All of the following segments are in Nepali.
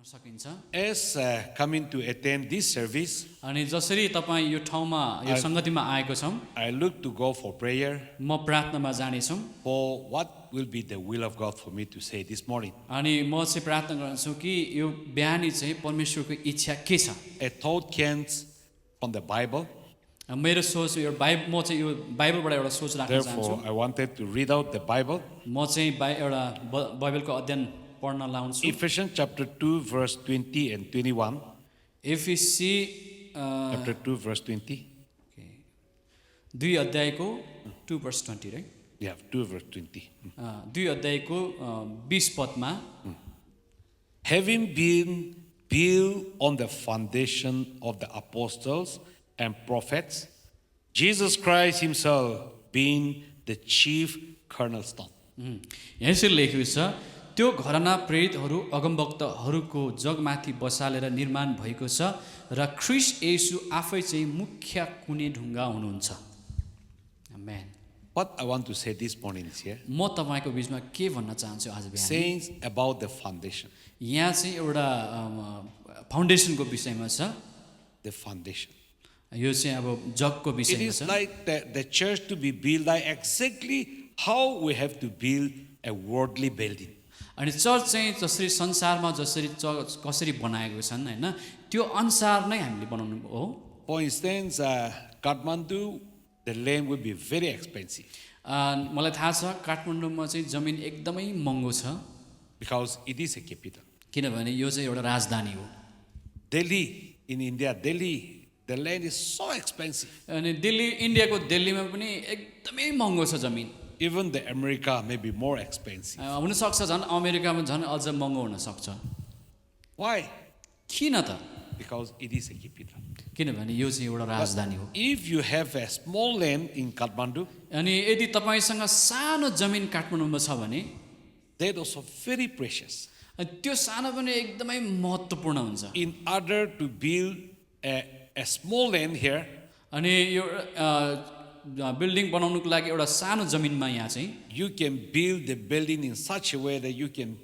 सकिन्छ। As coming to attend this service, अनि जसरी तपाईँ यो ठाउँमा यो संगतिमा आएको छौँ, I look to go for prayer म प्रार्थनामा जानेछु for what will be the will of God for me to say this morning. अनि म चाहिँ प्रार्थना गर्छु कि यो बिहानी चाहिँ परमेश्वरको इच्छा के छ। A thought came from the Bible, मेरो सोच यो म चाहिँ यो बाइबलबाट एउटा सोच राख्न चाहन्छु। therefore I wanted to read out the Bible. म चाहिँ एउटा बाइबलको अध्ययन पढ्न लाउँछु। Ephesians chapter 2 verse 20 and 21. FSc Chapter 2 verse 20. 2 अध्यायको 2 verse 20 right? Yeah, 2 verse 20. 2 अध्यायको 20 पदमा Having been built on the foundation of the apostles and prophets, Jesus Christ himself being the chief cornerstone. यसरी लेखेको छ, त्यो घरना प्रेरितहरू अगमवक्ताहरूको जगमाथि बसालेर निर्माण भएको छ र ख्रीष्ट येशू आफै चाहिँ मुख्य कुने ढुङ्गा हुनुहुन्छ। आमेन। What I want to say this morning is here, म तपाईको बीचमा के भन्न चाहन्छु आज बिहान। saying about the foundation. यहाँ चाहिँ एउटा फाउन्डेसनको विषयमा छ। The foundation. यो चाहिँ अब जगको It विषयमा is छ। like the church to be built like exactly how we have to build a worldly building. अनि चर्च चाहिँ जसरी संसारमा जसरी चर्च कसरी बनाएको छन् हैन, त्यो अनुसार नै हामीले बनाउनु हो। For instance, Kathmandu, the land will be very expensive मलाई थाहा छ काठमाडौँमा चाहिँ जमिन एकदमै महँगो छ, because it is a capital. किनभने यो चाहिँ एउटा राजधानी हो। Delhi, in India, Delhi, the land is so expensive. अनि दिल्ली, इन्डियाको दिल्लीमा पनि एकदमै महँगो छ जमिन। Even the America may be more expensive. हुनसक्छ झन् अमेरिकामा झन् अझ महँगो हुनसक्छ। Why? किन त? Because it is a capital. किनभने यो चाहिँ एउटा राजधानी हो। If you have a small land in Kathmandu, अनि यदि तपाईँसँग सानो जमिन काठमाडौँमा छ भने that is also very precious. त्यो सानो पनि एकदमै महत्त्वपूर्ण हुन्छ। In order to build a small land here, अनि यो बिल्डिङ बनाउनुको लागि एउटा सानो जमिनमा यहाँ चाहिँ you can build the building in such a way that you can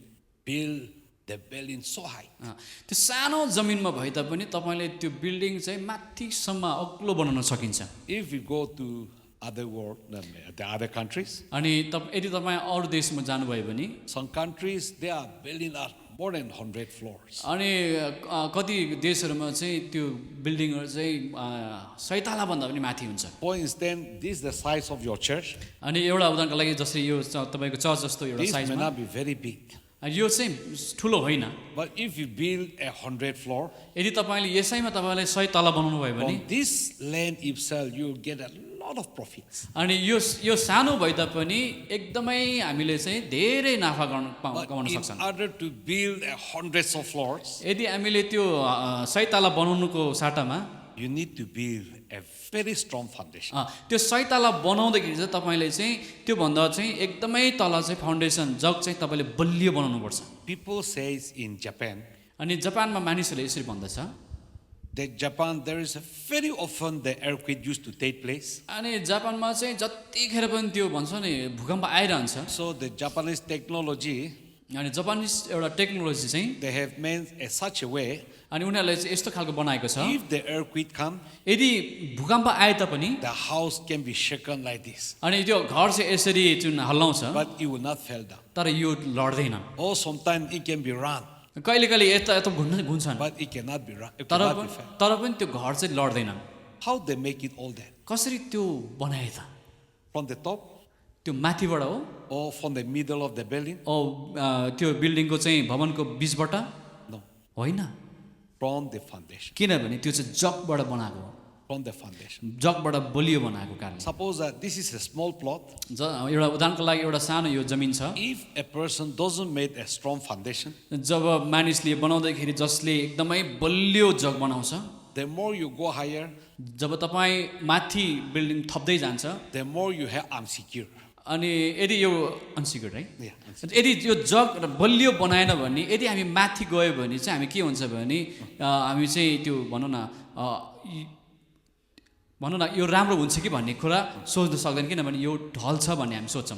build the building so high. त्यो सानो जमिनमा भए तापनि तपाईँले त्यो बिल्डिङ चाहिँ माथिसम्म अग्लो बनाउन सकिन्छ। If we go to other world, the other countries, अनि यदि तपाईँ अरू देशमा जानुभयो भने some countries they are building up more than 100 floors. अनि कति देशहरूमा चाहिँ त्यो बिल्डिङहरू चाहिँ 100 तलाभन्दा पनि माथि हुन्छ। For instance, this is the size of your church. अनि एउटा उदाहरणको लागि जसरी यो तपाईँको चर्च जस्तो एउटा This may साइजमा, not be very big, यो चाहिँ ठुलो होइन। but if you build 100 floor, यदि तपाईँले यसैमा तपाईँले 100 तला बनाउनु भयो भने on this land itself, you will get a lot of profits. अनि यो सानो भए तापनि एकदमै हामीले चाहिँ धेरै नाफा But कमाउन in सक्छौँ। order to build hundreds of floors, यदि हामीले त्यो 100 तला बनाउनुको साटामा you need to build a very strong foundation. त्यो 100 तला बनाउँदाखेरि चाहिँ तपाईँले चाहिँ त्योभन्दा चाहिँ एकदमै तल चाहिँ फाउन्डेसन जग चाहिँ तपाईँले बलियो बनाउनुपर्छ। People says in Japan अनि जापानमा मानिसहरूले यसरी भन्दछ, that Japan there is a very often the earthquake used to take place. अनि जापानमा चाहिँ जतिखेर पनि त्यो भन्छ नि भूकम्प आइरहन्छ। So the Japanese technology, अनि जापानिज एउटा टेक्नोलोजी चाहिँ they have made such a way, अनि उनीहरूले चाहिँ यस्तो खालको बनाएको छ, if the earthquake come, यदि भूकम्प आए तापनि the house can be shaken like this, अनि त्यो घर चाहिँ यसरी जुन हल्लाउँछ but it will not fall down. तर यो लड्दैन। Or sometimes it can be run, कहिले कहिले यता यता घुन्छन् but it cannot be run. It तर cannot be fall. तर पनि त्यो घर चाहिँ लड्दैन। How they make it all that? कसरी त्यो बनाए त? From the top त्यो माथिबाट हो or from the middle of the building? त्यो बिल्डिङको चाहिँ भवनको बीचबाट No, होइन, from the foundation. किनभने त्यो चाहिँ जगबाट बनाएको हो, From the foundation. जगबाट बलियो बनाएको कारण। Suppose that this is a small plot. एउटा उदाहरणको लागि एउटा सानो यो जमिन छ, If a person doesn't make a strong foundation, जब मानिसले बनाउँदाखेरि जसले एकदमै बलियो जग बनाउँछ, the more you go higher, जब तपाईँ माथि बिल्डिङ थप्दै जान्छ the more you have unsecure. अनि यदि यो अनसिक्योर्ड है, Yeah, यदि यो जग बलियो बनाएन भने यदि हामी माथि गयो भने चाहिँ हामी के हुन्छ भने हामी चाहिँ त्यो भनौँ न यो राम्रो हुन्छ कि भन्ने कुरा सोच्न सक्दैन, किनभने यो ढल्छ भन्ने हामी सोच्छौँ।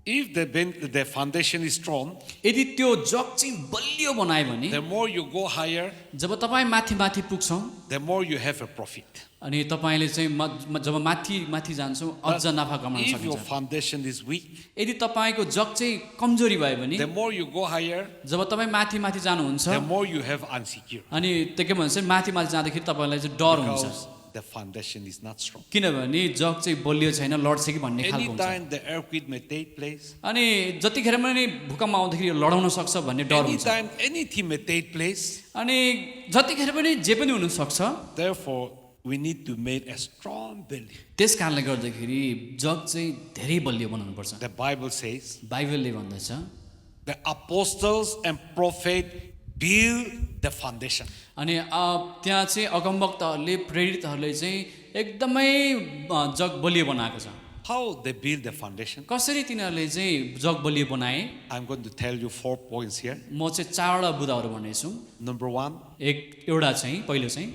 If the foundation is strong, यदि त्यो जग चाहिँ बलियो बनायो भने the more you go higher, जब तपाईँ माथि माथि पुग्छौँ the more you have a profit. अनि तपाईँले चाहिँ जब माथि माथि जान्छौँ अझ नाफा कमाउन If your सकिन्छ। foundation is weak, यदि तपाईँको जग चाहिँ कमजोरी भयो भने the more you go higher, जब तपाईँ माथि माथि जानुहुन्छ the more you have unsecure. अनि त्यो के भन्छ माथि माथि जाँदाखेरि तपाईँलाई चाहिँ डर हुन्छ Because the foundation is not strong. किनभने जग चाहिँ बलियो छैन लड्छ कि भन्ने खालको हुन्छ Anytime the earthquake may take place, अनि जतिखेर पनि भूकम्प आउँदाखेरि यो लडाउन सक्छ भन्ने डर हुन्छ anytime anything may take place, अनि जतिखेर पनि जे पनि हुनसक्छ। therefore we need to make a strong building. त्यस कारणले गर्दाखेरि जग चाहिँ धेरै बलियो बनाउनुपर्छ। The Bible says बाइबलले भन्दछ the apostles and prophets build the foundation. अनि त्यहाँ चाहिँ अगमवक्ताहरूले प्रेरितहरूले चाहिँ एकदमै जग बलियो बनाएको छ। How they build the foundation? कसरी तिनीहरूले चाहिँ जग बलियो बनाए I'm going to tell you 4 points here. म चाहिँ 4वटा बुदाहरू भन्नेछु। Number 1, एउटा चाहिँ पहिलो चाहिँ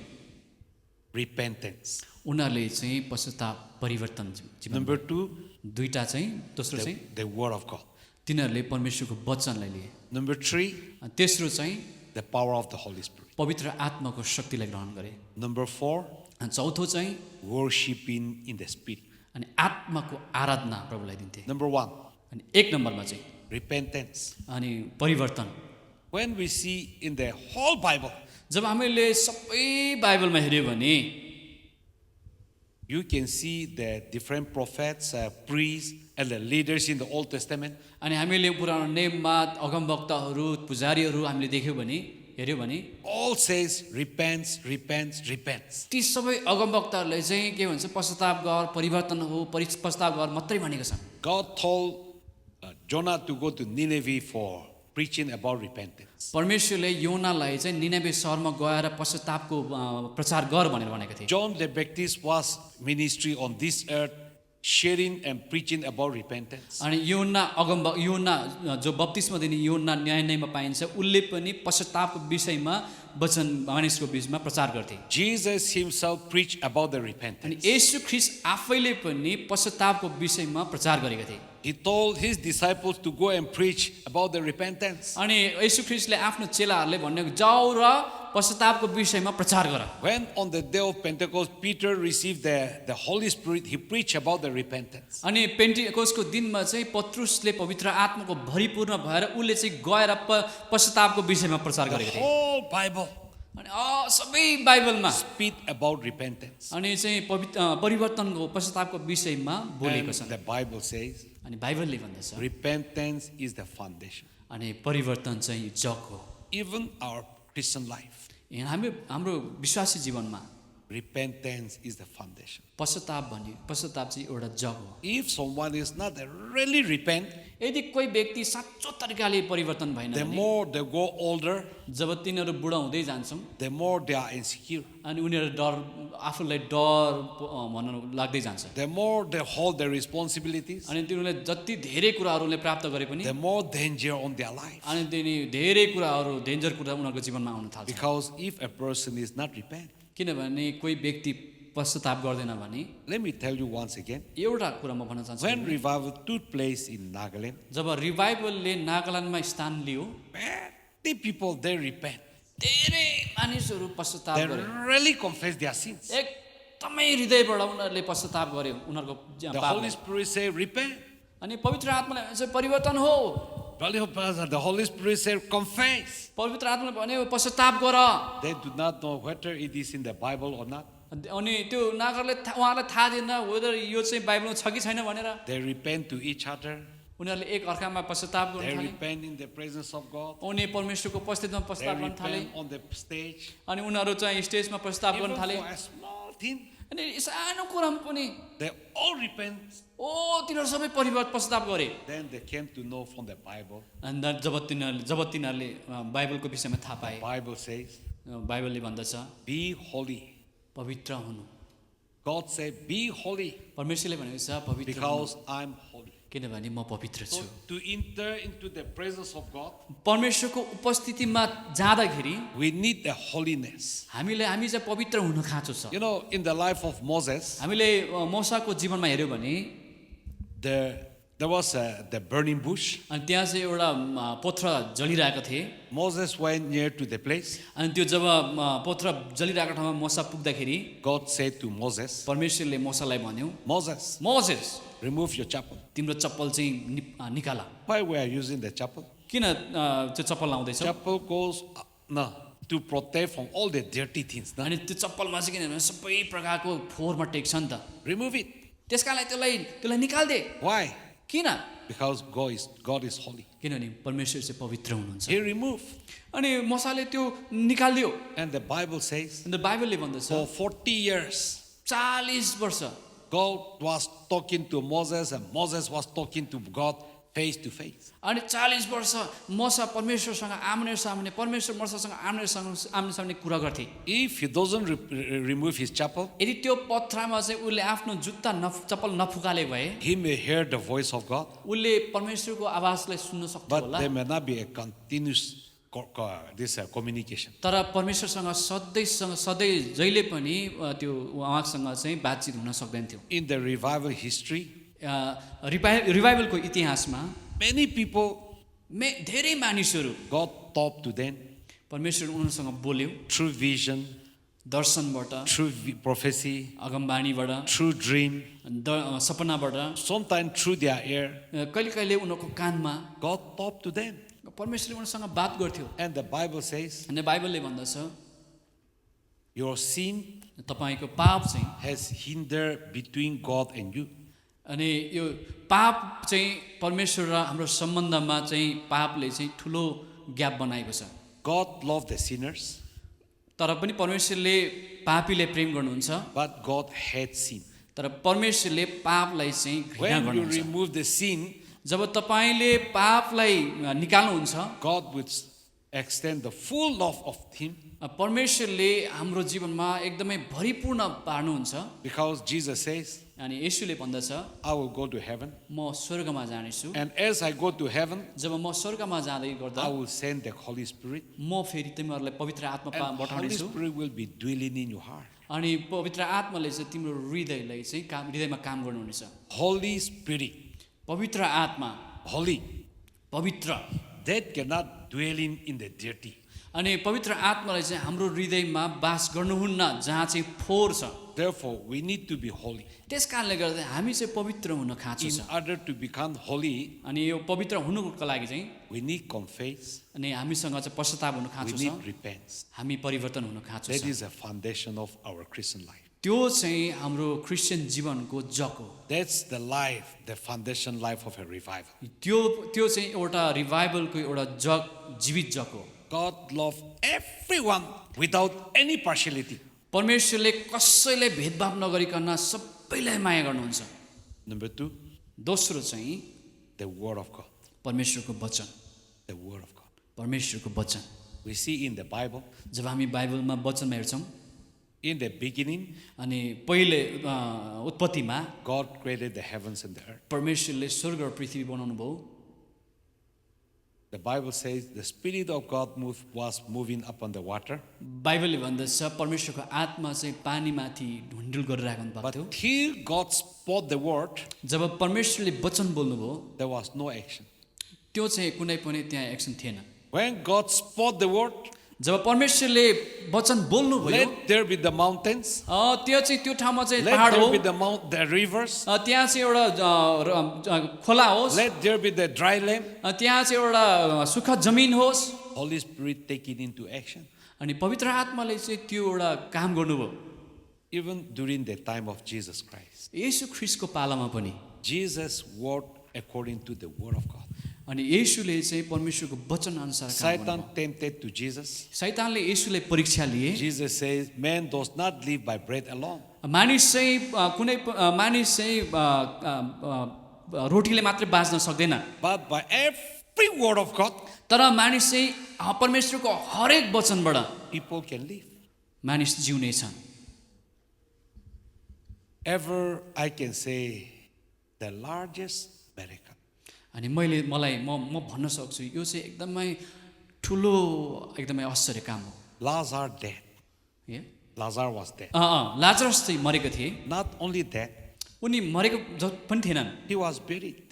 repentance. उनीहरूले चाहिँ पश्चाताप परिवर्तन जीवन। Number 2, दुईटा चाहिँ दोस्रो चाहिँ the word of God. तिनीहरूले परमेश्वरको वचनलाई लिए। Number 3, अनि तेस्रो चाहिँ the power of the Holy Spirit. पवित्र आत्माको शक्तिलाई ग्रहण गरे। Number 4, अनि चौथो चाहिँ worshiping in the spirit. अनि आत्माको आराधना प्रभुलाई दिन्थे। Number 1, अनि एक नम्बरमा चाहिँ repentance. अनि परिवर्तन। When we see in the whole Bible, जब हामीले सबै बाइबलमा हेऱ्यौँ भने you can see the different prophets, priests, and the leaders in the Old Testament. अनि हामीले पुरानो नियममा अगमवक्ताहरू पुजारीहरू हामीले देख्यौँ भने हेऱ्यौँ भने All says repents, repents, repents. ती सबै अगमवक्ताहरूले चाहिँ के भन्छ पश्चाताप गर परिवर्तन हो पश्चाताप गर मात्रै भनेको छ। God told Jonah to go to Nineveh for preaching about repentance. परमेश्वरले योनालाई चाहिँ निनेवे सहरमा गएर पश्चातापको प्रचार गर भनेर भनेको थिए। John the Baptist was ministry on this earth, sharing and preaching about repentance. अनि योना जो बप्तिस्मा दिने योना न्याय न्यायमा पाइन्छ उसले पनि पश्चातापको विषयमा वचन मानिसको बीचमा प्रचार गर्थे। Jesus himself preached about the अनि repentance. येशू ख्रीष्ट आफैले पनि पश्चातापको विषयमा प्रचार गरेका थिए। He told his disciples to go and preach about the repentance. अनि येशू ख्रीष्टले आफ्नो चेलाहरूले भन्ने जाऊ र पश्चातापको विषयमा प्रचार गर। When on the day of Pentecost, Peter received the Holy Spirit, he preached about the repentance. अनि पेन्टिकोसको दिनमा चाहिँ पत्रुसले पवित्र आत्माको भरिपूर्ण भएर उसले चाहिँ गएर पश्चातापको विषयमा प्रचार The गरेका थिए। whole Bible अनि सबै बाइबलमा speak about repentance. अनि चाहिँ परिवर्तनको पश्चातापको विषयमा And बोलेको छ। the Bible says अनि बाइबलले भन्दछ repentance is the foundation. अनि परिवर्तन चाहिँ जग हो। Even our Christian life, हाम्रो विश्वासी जीवनमा repentance is the foundation. पश्चाताप चाहिँ एउटा जग हो। If someone is not really repent, यदि कोही व्यक्ति साँचो तरिकाले परिवर्तन भएन the भने more they go older, जब तिनीहरू बुढा हुँदै जान्छन् the more they are insecure. अनि उनीहरू आफूलाई डर भन्न लाग्दै जान्छ। The more they hold their responsibilities, अनि तिनीहरूले जति धेरै कुराहरूले प्राप्त गरे पनि the more danger on their life. अनि धेरै कुराहरू डेन्जर कुरा उनीहरूको जीवनमा आउन थाल्छ। Because if a person is not repent, किनभने कोही व्यक्ति पश्चाताप गर्दैन भने let me tell you once again, एउटा कुरा म भन्न चाहन्छु। when revival took place in Nagaland, जब रिभाइभलले नागाल्यान्डमा स्थान लियो many people they repent. धेरै मानिसहरू पश्चाताप They गरे। really confess their sins. एकदमै हृदयबाट उनीहरूले पश्चाताप गर्यो उनीहरूको The Holy Spirit say repent. अनि पवित्र आत्माले भन्छ परिवर्तन हो। The Holy Spirit said confess. पवित्र आत्माले भन्यो पश्चाताप गर। They do not know whether it is in the Bible or not. अनि त्यो नागरले उहाँलाई थाहा दिएन वेदर यो चाहिँ बाइबलमा छ कि छैन भनेर। They repent to each other. उनीहरूले एक अर्कामा पश्चाताप गर्न They थाले। repent in the presence of God. उनी परमेश्वरको उपस्थितिमा They पश्चाताप गर्न थाले। repent on the stage. अनि उनीहरू चाहिँ स्टेजमा प्रस्ताव गर्न Even थाले। for a small thing, अनि सानो कुरामा पनि they all repent. तिनीहरू सबै पश्चाताप गरे। Then they came to know from the Bible. अनि जब तिनीहरूले बाइबलको विषयमा थाहा पाए The Bible says, बाइबलले भन्दछ be holy. पवित्र हुनु। God said, be holy परमेश्वरले भनेको छ पवित्र हुनु because I'm holy. किनभने म पवित्र So छु। to enter into the presence of God, परमेश्वरको उपस्थितिमा जाँदाखेरि we need the holiness. हामी चाहिँ पवित्र हुन खाँचो छ। You know, in the life of Moses, हामीले मोसाको जीवनमा हेर्यौँ भने the There was the burning bush. अनि त्यहाँ चाहिँ एउटा पोथ्रा जलिरहेका थिए Moses went near to the place. अनि त्यो जब पोथ्रा जलिरहेको ठाउँमा मोसा पुग्दाखेरि God said to Moses, परमेश्वरले मोसालाई भन्यो Moses, Moses remove your chapel. तिम्रो चप्पल चाहिँ निकाला Why we are using the chapel? किन त्यो चप्पल लाउँदैछौ Chapel goes to protect from all the dirty things. अनि त्यो चप्पलमा चाहिँ किनभने सबै प्रकारको फोहोरमा टेक्छ नि त Remove it. त्यसकारणले त्यसलाई निकाल्दे Why? किन Because God is holy. किनभने परमेश्वर चाहिँ पवित्र हुनुहुन्छ He removed. अनि मोसाले त्यो निकाल्दियो And the Bible says, अन्त बाइबलले भन्दछ for 40 years, 40 वर्ष God was talking to Moses and Moses was talking to God face to face. अनि 40 वर्ष मोसा परमेश्वरसँग आम्ने सामने परमेश्वर मोसासँग आम्ने सामने कुरा गर्थे If he doesn't remove his chapel, यदि त्यो पत्थरमा चाहिँ उसले आफ्नो जुत्ता चप्पल नफुकाले भए he may hear the voice of God, उसले परमेश्वरको आवाजलाई सुन्न सक्थ्यो but होला there may not be a continuous communication. तर परमेश्वरसँग सधैँ जहिले पनि त्यो उहाँसँग चाहिँ बातचित हुन सक्दैन थियो In the revival history, रिभाइभलको इतिहासमा many people, धेरै मानिसहरू God talked to them परमेश्वर उनीहरूसँग बोल्यो through vision, दर्शनबाट through prophecy, अगमबाणीबाट through dream, सपनाबाट sometimes through their ear. कहिले कहिले उनीहरूको कानमा God talked to them. परमेश्वरले उनीहरूसँग बात गर्थ्यो And the Bible says, अनि बाइबलले भन्दछ your sin तपाईँको पाप चाहिँ has hindered between God and you. अनि यो पाप चाहिँ परमेश्वर र हाम्रो सम्बन्धमा चाहिँ पापले चाहिँ ठुलो ग्याप बनाएको छ God loved the sinners, तर पनि परमेश्वरले पापीले प्रेम गर्नुहुन्छ but God hates sin. तर परमेश्वरले पापलाई चाहिँ घृणा When you गर्नुहुन्छ remove the sin, जब तपाईँले पापलाई निकाल्नुहुन्छ God would extend the full love of Him, परमेश्वरले हाम्रो जीवनमा एकदमै भरिपूर्ण पार्नुहुन्छ because Jesus says, अनि येशूले भन्दछ I will go to heaven, म स्वर्गमा जानेछु and as I go to heaven, जब म स्वर्गमा जाँदै गर्दा I will send the Holy Spirit, म फेरि तिमीहरूलाई पवित्र आत्मा and Holy पठाउनेछु Spirit will be dwelling in your heart. अनि पवित्र आत्माले चाहिँ तिम्रो हृदयलाई चाहिँ हृदयमा काम गर्नुहुनेछ Holy Spirit, पवित्र आत्मा holy, पवित्र that cannot dwell in the dirty. अनि पवित्र आत्मालाई चाहिँ हाम्रो हृदयमा वास गर्नुहुन्न जहाँ चाहिँ फोहोर छ Therefore, we need to be holy. त्यस कारणले गर्दा हामी चाहिँ पवित्र हुन खाँचो In छ order to become holy, अनि यो पवित्र हुनुको लागि चाहिँ we need confess, अनि हामीसँग चाहिँ पश्चाताप हुन we खाँचो need छ repentance. हामी परिवर्तन हुन खाँचो That छ is the foundation of our Christian life. त्यो चाहिँ हाम्रो क्रिस्चियन जीवनको जग हो That's the life, the foundation life of a revival. त्यो चाहिँ एउटा रिभाइभलको एउटा जग जीवित जग हो God loved everyone without any partiality. परमेश्वरले कसैले भेदभाव नगरिकन सबैलाई माया गर्नुहुन्छ Number 2, दोस्रो चाहिँ the Word of God. परमेश्वरको वचन The Word of God. परमेश्वरको वचन We see in the Bible, जब हामी बाइबलमा वचनमा हेर्छौँ in the beginning, अनि पहिले उत्पत्तिमा God created the heavens and the earth. परमेश्वरले स्वर्ग र पृथ्वी बनाउनु भयो The Bible says the Spirit of God was moving upon the water. बाइबलले भन्दछ परमेश्वरको आत्मा चाहिँ पानीमाथि ढुन्डुल गरिरहेको भएको But थियो till God spoke the word, जब परमेश्वरले वचन बोल्नुभयो there was no action. त्यो चाहिँ कुनै पनि त्यहाँ एक्सन थिएन When God spoke the word, जब परमेश्वरले वचन बोल्नुभयो let there be the mountains, त्यो चाहिँ त्यो ठाउँमा चाहिँ let पहाड हो there be the rivers, त्यहाँ चाहिँ एउटा खोला होस् let there be the dry land. त्यहाँ चाहिँ एउटा सुखद जमिन होस् Holy Spirit take it into action. अनि पवित्र आत्माले चाहिँ त्यो एउटा काम गर्नुभयो Even during the time of Jesus Christ, येशू ख्रीष्टको पालामा पनि Jesus worked according to the word of God. अनि येशूले चाहिँ परमेश्वरको वचन अनुसार काम Satan गर्नुभयो। tempted to Jesus. शैतानले येशूलाई परीक्षा लिए Jesus says, man does not live by bread alone, मानिस चाहिँ मानिस चाहिँ रोटीले मात्रै बाँच्न सक्दैन but by every word of God, तर मानिस चाहिँ परमेश्वरको हरेक वचनबाट people can live. मानिस जिउने छन् Ever I can say the largest miracle. अनि मलाई म भन्न सक्छु यो चाहिँ एकदमै ठुलो एकदमै आश्चर्य काम हो Lazarus dead. A? Lazarus was dead. Lazarus चाहिँ मरेको थिए Not only that, उनी मरेको पनि थिएनन् he was buried.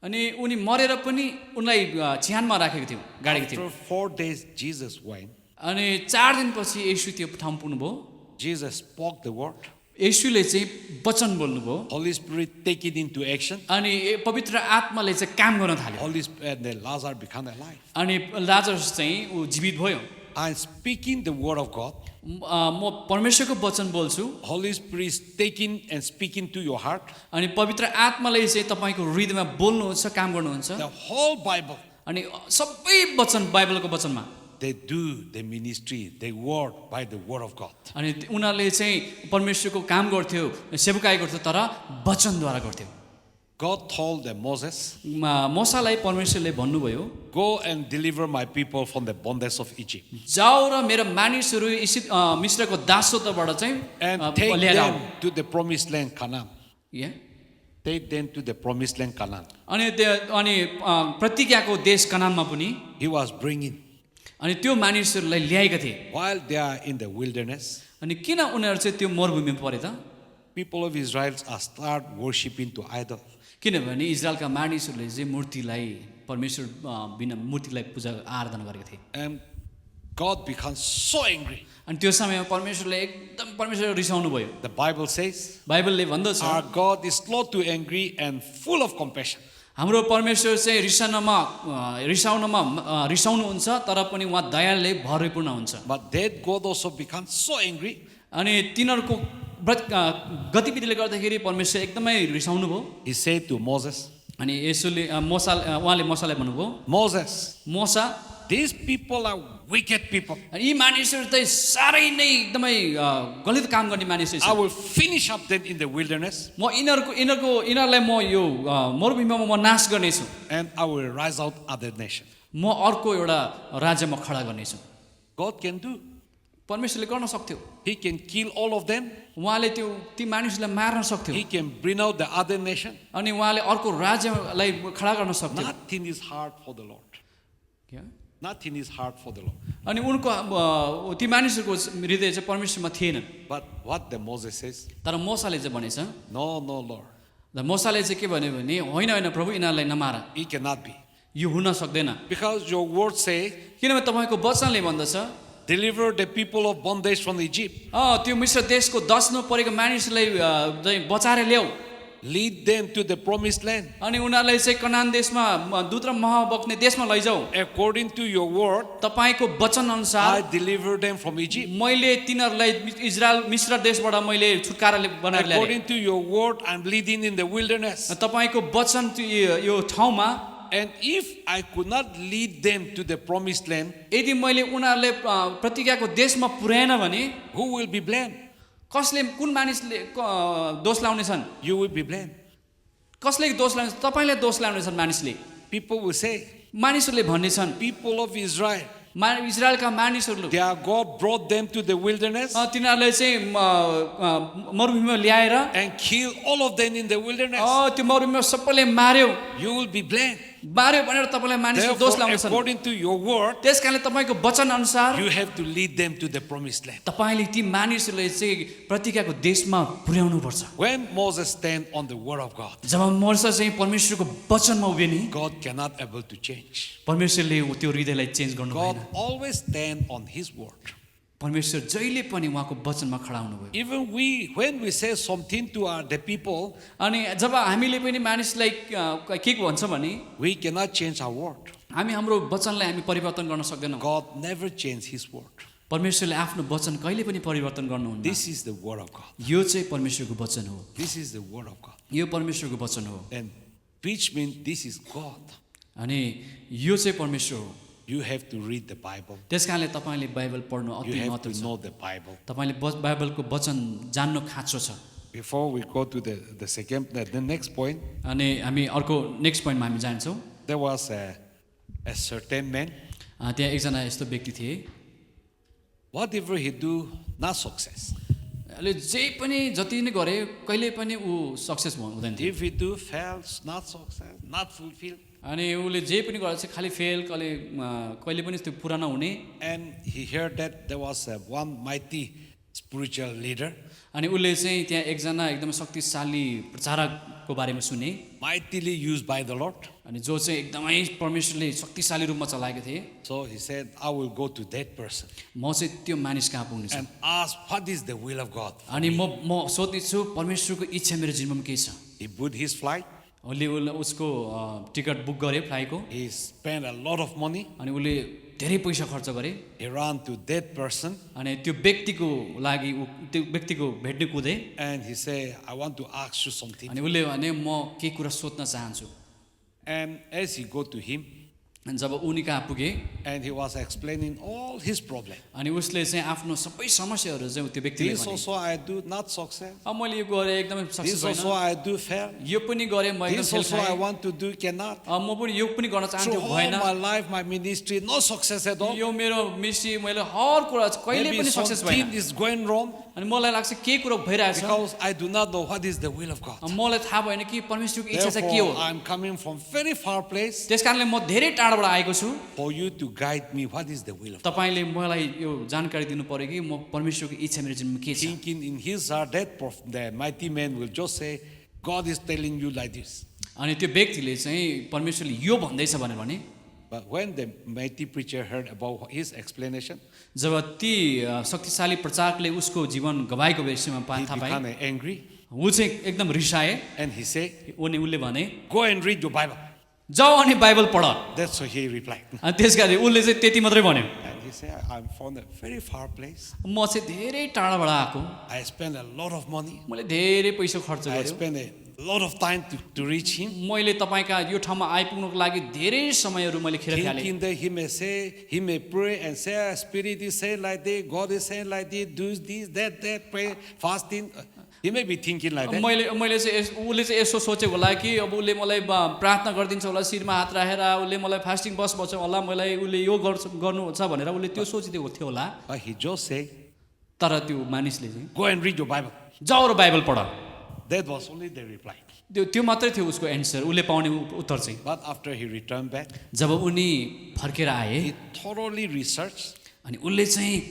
अनि उनी मरेर पनि उनलाई चिहानमा राखेको थियो, गाडेको थियो। After 4 days, Jesus went. अनि 4 दिनपछि येशू त्यो ठाउँमा पुग्नुभयो। Jesus spoke the word. येशूले चाहिँ वचन बोल्नुभयो Holy Spirit take it into action. अनि पवित्र आत्माले चाहिँ काम गर्न थाल्यो Holy Spirit, and then Lazarus became alive. अनि लाजरस चाहिँ ऊ जीवित भयो। I'm speaking the word of God. म परमेश्वरको वचन बोल्छु Holy Spirit is taking and speaking to your heart. अनि पवित्र आत्माले चाहिँ तपाईँको हृदयमा बोल्नुहुन्छ, काम गर्नुहुन्छ। The whole Bible, अनि सबै वचन बाइबलको वचनमा they do the ministry, they work by the word of God. अनि उनीहरूले चाहिँ परमेश्वरको काम गर्थ्यो, सेवकाई गर्थ्यो, तर वचनद्वारा गर्थ्यो। God told Moses, मूसालाई परमेश्वरले भन्नुभयो, go and deliver my people from the bondage of Egypt. जाऊ र मेरो मानिसहरू मिश्रको दासत्वबाट चाहिँ And take लिएर आऊ। them to the promised land, Canaan. Yeah. Take them to the promised land, Canaan. अनि प्रतिज्ञाको देश कनानमा पनि He was bringing. अनि त्यो मानिसहरूलाई ल्याएका थिए। While they are in the wilderness, अनि किन उनीहरू चाहिँ त्यो मरुभूमिमा परे त? people of Israel are start worshiping to idols. किनभने इजरायलका मानिसहरूले चाहिँ मूर्तिलाई परमेश्वर बिना मूर्तिलाई पूजा आराधना गरेका थिए। And God becomes so angry. अनि त्यो समयमा परमेश्वरले एकदम परमेश्वर रिसाउनु भयो। The Bible says, बाइबलले भन्दछ our God is slow to angry and full of compassion. हाम्रो परमेश्वर चाहिँ रिसाउनुहुन्छ तर पनि उहाँ दयाले भरिपूर्ण हुन्छ। But that God also becomes so angry. अनि तिनीहरूको गतिविधिले गर्दाखेरि परमेश्वर एकदमै रिसाउनु भयो। He said to Moses, अनि यसोले उहाँले मूसालाई भन्नुभयो, Moses, Musa, these people are wicked people. यी मानिसहरू चाहिँ साह्रै नै एकदमै गलत काम गर्ने मानिसहरू I छन्। will finish up them in the wilderness, म यिनीहरूलाई म यो मरुभूमिमा म नाश गर्नेछु। and I will rise out other nations. म अर्को एउटा राज्यमा खडा गर्नेछु। God can do. परमेश्वरले गर्न सक्थ्यो। He can kill all of them. उहाँले ती मानिसलाई मार्न सक्थ्यो He can bring out the other nation. अनि उहाँले अर्को राज्यलाई खडा गर्न सक्थ्यो। Nothing is hard for the Lord. Nothing is hard for the Lord. अनि उनको ती मानिसहरूको हृदय चाहिँ परमेश्वरमा थिएन। But what the Moses says, तर मूसाले चाहिँ भनेछ, no, Lord. र मूसाले चाहिँ के भन्यो भने होइन प्रभु यिनीहरूलाई नमार, It cannot be. यो हुन सक्दैन। Because your word say, किनभने तपाईँको वचनले भन्दछ deliver the people of bondage from Egypt. त्यो मिश्र देशको दस्नु परेको मानिसलाई बचाएर ल्याऊ, Lead them to the promised land. अनि उनीहरूलाई चाहिँ कनान देशमा दुध र मह बग्ने देशमा लैजाऊ। According to your word, तपाईँको वचन I अनुसार deliver them from Egypt. मैले तिनीहरूलाई इजरायल मिश्र देशबाट मैले छुटकारा बनाएर ल्याएँ। According to your word, I'm leading in the wilderness. तपाईँको वचन यो ठाउँमा, And if I could not lead them to the promised land, यदि मैले उनीहरूले प्रतिज्ञाको देशमा पुर्याएन भने who will be blamed? कसले, कुन मानिसले दोष लाउनेछन्? You will be blamed. कसले दोष लाउनेछ? तपाईँले दोष लाउनेछन् मानिसले। People will say, मानिसहरूले भन्नेछन्, people of Israel, इजरायलका मानिसहरूले their God brought them to the wilderness तिनीहरूले चाहिँ मरुभूमिमा ल्याएर and killed all of them in the wilderness. त्यो मरुभूमिमा सबैले मार्यो You will be blamed. भनेर तपाईँलाई मानिसले दोष Therefore, लाउनेछन्। according to your word, त्यस कारणले तपाईँको वचन अनुसार you have to lead them to the promised land. तपाईँले ती मानिसहरूलाई चाहिँ प्रतिज्ञाको देशमा पुर्याउनु पर्छ। When Moses stand on the word of God, जब मोसा चाहिँ परमेश्वरको वचनमा उभिए नि, God cannot able to change. परमेश्वरले त्यो हृदयलाई चेन्ज गर्नु God भएन। always stand on His word. परमेश्वर जहिले पनि उहाँको वचनमा खडा हुनुभयो। Even when we say something to the people, अनि जब हामीले पनि मानिसलाई के भन्छ भने we cannot change our word. हामी हाम्रो वचनलाई हामी परिवर्तन गर्न सक्दैनौँ। God never changed His word. परमेश्वरले आफ्नो वचन कहिले पनि परिवर्तन गर्नुहुन्न। This is the word of God. यो चाहिँ परमेश्वरको वचन हो। This is the word of God. यो परमेश्वरको वचन हो। And which means this is God. अनि यो चाहिँ परमेश्वर हो। You have to read the Bible. त्यसकारणले तपाईँले बाइबल पढ्नु You अति have महत्त्व to छ। know the Bible. तपाईँले बाइबलको वचन जान्नु खाँचो छ। Before we go to the next point, अनि हामी अर्को नेक्स्ट पोइन्टमा हामी जान्छौँ। there was a certain man. त्यहाँ एकजना यस्तो व्यक्ति थिए, Whatever he do, not success. अहिले जे पनि जति नै गरे कहिले पनि ऊ सक्सेस हुँदैन थियो। If he do, fails, not success, not fulfilled. अनि उसले जे पनि गर्दा चाहिँ खालि फेल, कहिले पनि त्यो पुरा नहुने। And he heard that there was one mighty spiritual leader. अनि उसले चाहिँ त्यहाँ एकजना एकदम शक्तिशाली प्रचारक को बारेमा सुने mightily used by the Lord. अनि जो चाहिँ एकदमै परमेश्वरले शक्तिशाली रूपमा चलाएको थिए So he said, I will go to that person म चाहिँ त्यो मानिस कहाँ पुग्नेछु and ask what is the will of God. अनि म सोध्नेछु परमेश्वरको इच्छा मेरो जीवनमा के छ He booked his flight. उसले उसको टिकट बुक गरे फ्लाइटको He spent a lot of money. अनि उसले धेरै पैसा खर्च गरे He ran to that person अनि त्यो व्यक्तिको लागि त्यो व्यक्तिको भेट्ने कुदे and he said, I want to ask you something. अनि उसले भने म केही कुरा सोध्न चाहन्छु And as he go to him, अनि जब उनी कहाँ पुगे and he was explaining all his problem. अनि उसले चाहिँ आफ्नो सबै समस्याहरू चाहिँ त्यो व्यक्तिले This भने also I do not success. अब मैले यो गरेँ एकदमै सक्सेस This also भएन I do fail. यो पनि गरेँ म एकदम This फेल also I खाएँ want to do cannot. अब म पनि यो पनि गर्न Through चाहन्थेँ all भएन my life, my ministry, no success at all. यो मेरो मिसी मैले हर कुरा कहिले Maybe पनि सक्सेस भएन something is going wrong अनि मलाई लाग्छ के कुरो भइरहेछ because I do not know what is the will of God. मलाई थाहा भएन कि परमेश्वरको इच्छा चाहिँ के हो Therefore, I'm coming from very far place त्यस कारणले म धेरै टाढाबाट आएको छु for you to guide me what is the will of God. तपाईले मलाई यो जानकारी दिनु पर्यो कि म परमेश्वरको इच्छा मेरो जीवनमा के छ Thinking in his heart that the mighty man will just say, God is telling you like this. अनि त्यो व्यक्तिले चाहिँ परमेश्वरले यो भन्दैछ भनेर भने But when the mighty preacher heard about his explanation, जब ती शक्तिशाली प्रचारकले उसको जीवन गवाएको विषयमा he थाहा पाए became angry ऊ चाहिँ एकदम रिसाए and he said, उसले भने go and read your Bible. जाऊ अनि बाइबल पढ That's what he replied. अनि त्यसकारण उसले चाहिँ त्यति मात्रै भन्यो And he said, I'm from a very far place. म चाहिँ धेरै टाढाबाट आएको I spent a lot of money. मैले धेरै पैसा खर्च I गरेँ spent a lot of time to reach him. मैले तपाईँका यो ठाउँमा आइपुग्नुको लागि धेरै समयहरू मैले खेर थालेँ Thinking that he may say, he may pray and say, Spirit is saying like this, God is saying like this, do this, that, pray, fasting. He may be thinking like that. मैले चाहिँ उसले चाहिँ यसो सोचेको होला कि अब उसले मलाई प्रार्थना गरिदिन्छ होला शिरमा हात राखेर उसले मलाई फास्टिङ बस्छ होला मलाई उसले यो गर्नुहुन्छ भनेर उसले त्यो सोचिदिएको थियो होला But he just said, तर त्यो मानिसले चाहिँ go and read your Bible. जाऊ र बाइबल पढ That was only the reply. त्यो मात्रै थियो उसको एन्सर उसले पाउने उत्तर चाहिँ But after he returned back, जब उनी फर्केर आए he thoroughly researched अनि उसले चाहिँ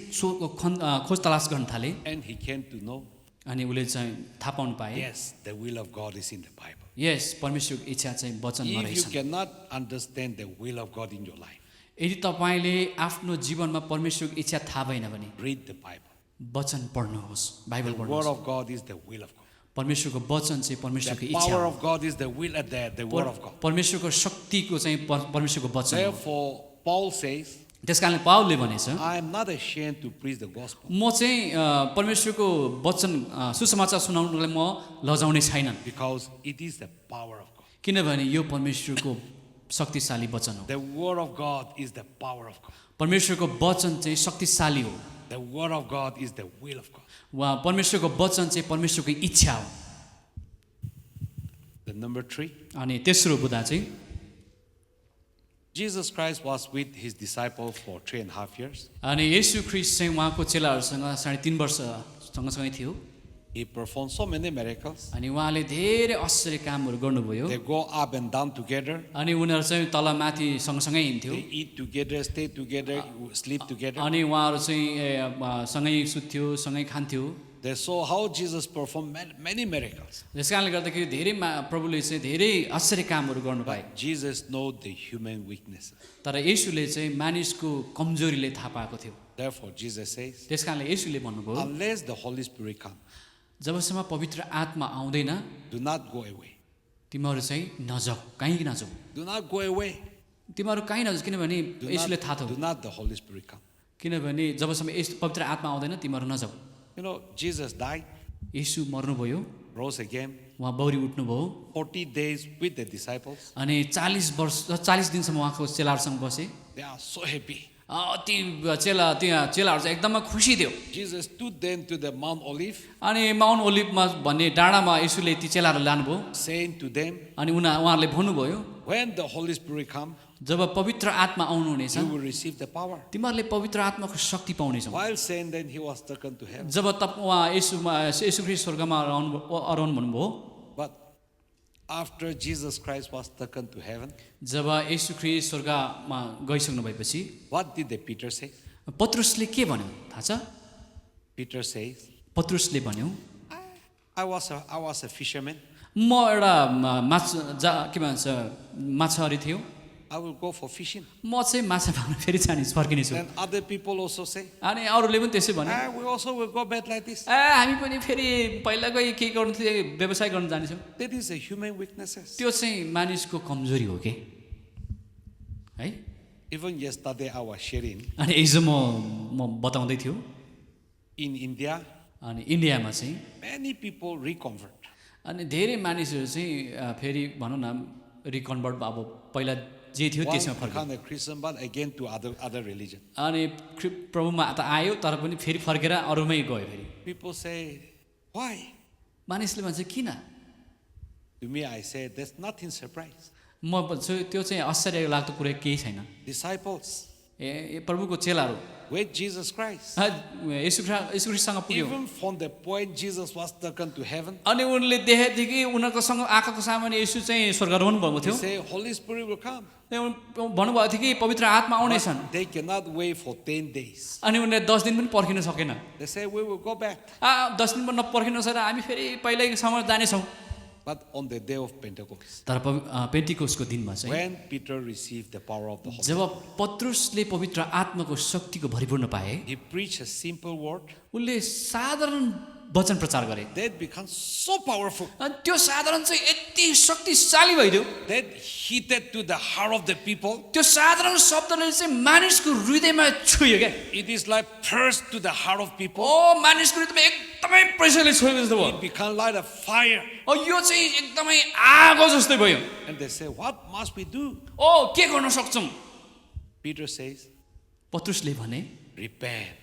खोज तलास गर्न थाले and he came to know, अनि उसले चाहिँ थाहा पाउनु पाए yes, the will of God is in the Bible. यस परमेश्वरको इच्छा चाहिँ वचनमा If you रहेछ cannot understand the will of God in your life, यदि तपाईँले आफ्नो जीवनमा परमेश्वरको इच्छा थाहा भएन भने read the Bible. वचन पढ्नुहोस् बाइबल The word पढ्नुहोस् of God is the will of God. परमेश्वरको वचन चाहिँ परमेश्वरको The इच्छा power हो of God is the will at the word of God. परमेश्वरको शक्तिको चाहिँ परमेश्वरको वचन हो Therefore, Paul says, त्यस कारणले पावलले भनेछ I am not ashamed to preach the gospel म चाहिँ परमेश्वरको वचन सुसमाचार सुनाउनुलाई म लजाउने छैनन् because it is the power of God. किनभने यो परमेश्वरको शक्तिशाली वचन हो The word of God is the power of God. परमेश्वरको वचन चाहिँ शक्तिशाली हो The word of God is the will of God. वा परमेश्वरको वचन चाहिँ परमेश्वरको इच्छा हो The number 3, अनि तेस्रो बुदा चाहिँ Jesus Christ was with his disciples for 3.5 years. अनि येशू ख्रीष्ट चाहिँ उहाँको चेलाहरूसँग 3.5 वर्ष सँगसँगै थियो He performed so many miracles. अनि उहाँले धेरै आश्चर्य कामहरू गर्नुभयो They go up and down together. अनि उनीहरू चाहिँ तल माथि सँगसँगै हिँड्थ्यो They eat together, stay together, sleep together. अनि उहाँहरू चाहिँ सँगै सुत्थ्यो सँगै खान्थ्यो They saw how Jesus performed many miracles. त्यस कारणले गर्दाखेरि धेरै प्रभुले चाहिँ धेरै आश्चर्य कामहरू गर्नु पाए But Jesus knows the human weaknesses. तर येशूले चाहिँ मानिसको कमजोरीले थाहा पाएको थियो Therefore, Jesus says, त्यस कारणले येशूले भन्नुभयो unless the Holy Spirit comes, जबसम्म पवित्र आत्मा आउँदैन do not go away. तिमीहरू चाहिँ नजाऊ कहीँ नजाऊ Do not go away. तिमीहरू कहीँ नजाऊ किनभने येशूले थाहा Do थियो not the Holy Spirit come. किनभने जबसम्म पवित्र आत्मा आउँदैन तिमीहरू नजाऊ You know, Jesus died, Yeshu मर्नुभयो rose again, उहाँ बौरी उठ्नुभयो 40 days with the disciples. अनि 40 दिनसम्म उहाँको चेलाहरूसँग बसे They are so happy. ती त्यहाँ चेलाहरू चाहिँ एकदमै खुसी थियो Jesus took them to the Mount Olive, अनि माउन्ट ओलिभमा भन्ने डाँडामा येशूले ती चेलाहरू लानुभयो saying to them, अनि उहाँहरूले भन्नुभयो when the Holy Spirit comes, जब पवित्र आत्मा आउनुहुनेछ you will receive the power. तिमीहरूले पवित्र आत्माको शक्ति पाउनेछौ While saying that, he was taken to heaven. जब उहाँ येशू ख्रीष्ट स्वर्गमा अराउनु भन्नुभयो But after Jesus Christ was taken to heaven, जब येशू ख्रीष्ट स्वर्गमा गइसक्नु भएपछि what did the Peter say? पत्रुसले के भन्यो थाहा छ Peter says, पत्रुसले भन्यो I was a fisherman. म एउटा के भन्छ माछाहारी थियो, I will go for fishing. म चाहिँ माछा मार्न फेरि फर्किनेछु। Then other people also say, अनि अरूले पनि त्यसै भने, we also will go back like this. हामी पनि फेरि पहिलाकै के गर्नु थियो व्यवसाय गर्न जानेछौँ। That is a human weaknesses. त्यो चाहिँ मानिसको कमजोरी हो के है। Even yesterday I was sharing अनि हिजो म बताउँदै थियो, in India, अनि इन्डियामा चाहिँ many people reconvert. अनि धेरै मानिसहरू चाहिँ फेरि भनौँ न रिकन्भर्ट अब पहिला जे थियो One त्यसमा फर्क, become a Christian, but again to other religion. अनि प्रभुमा त आयो तर पनि फेरि फर्केर अरूमै गयो। फेरि People say, why? मानिसले भन्छ किन? To me, I say, there's nothing surprise. म भन्छु त्यो चाहिँ आश्चर्य लाग्दो कुरा केही छैन। Disciples प्रभुको चेलाहरू with Jesus Christ. येशू ख्रिस्टसँग पुग्यो, Even from the point Jesus was taken to heaven, अनि उनले देखेदेखि उनीहरूको सँग आँखाको सामान्य येशू चाहिँ स्वर्गारोहण भएको they थियो। say Holy Spirit will come. भन्नुभएको थियो कि पवित्र आत्मा आउनेछन्, They cannot wait for 10 days. अनि उनले 10 दिन पनि पर्खिन सकेन। They say we will go back. 10 दिन पनि नपर्खिन सकेर हामी फेरि पहिल्यै समय जानेछौँ। But on the day of Pentecost, तर पेन्टिकोसको दिनमा चाहिँ when Peter received the power of the Holy job Spirit, पत्रुसले पवित्र आत्माको शक्तिको भरिपूर्ण पाए, he preached a simple word उनले साधारण वचन प्रचार गरे। that becomes so powerful अनि त्यो साधारण चाहिँ यति शक्तिशाली भइदियो, that heated to the heart of the people. त्यो साधारण शब्दले चाहिँ मानिसको हृदयमा छुयो क्या। It is like pierced to the heart of people. मानिसको हृदयमा एकदमै प्रेसरले छोएको जस्तो भयो। It become like a fire. यो चाहिँ एकदमै आगो जस्तै भयो। And they say, what must we do? के गर्न सक्छौँ? Peter says, पत्रुसले भने repent,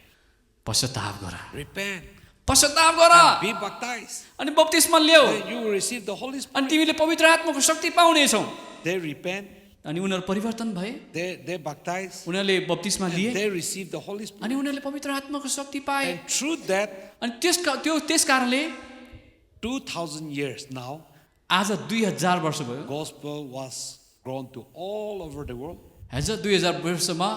पश्चाताप गर, repent, पश्चाताप गर, and be baptized. अनि बप्तिस्मा ल्याऊ, Then you will receive the Holy अनि Spirit. तिमीले पवित्र आत्माको शक्ति पाउनेछौ। They repent, अनि उनीहरू परिवर्तन भए, they baptize, उनीहरूले बप्तिस्मा लिए, and they receive the Holy Spirit. अनि उनीहरूले पवित्र आत्माको शक्ति पाए। And through that, अनि त्यस कारणले 2000 years now, आज 2000 वर्ष भयो। gospel was grown to all over the world. हिजो 2000 वर्षमा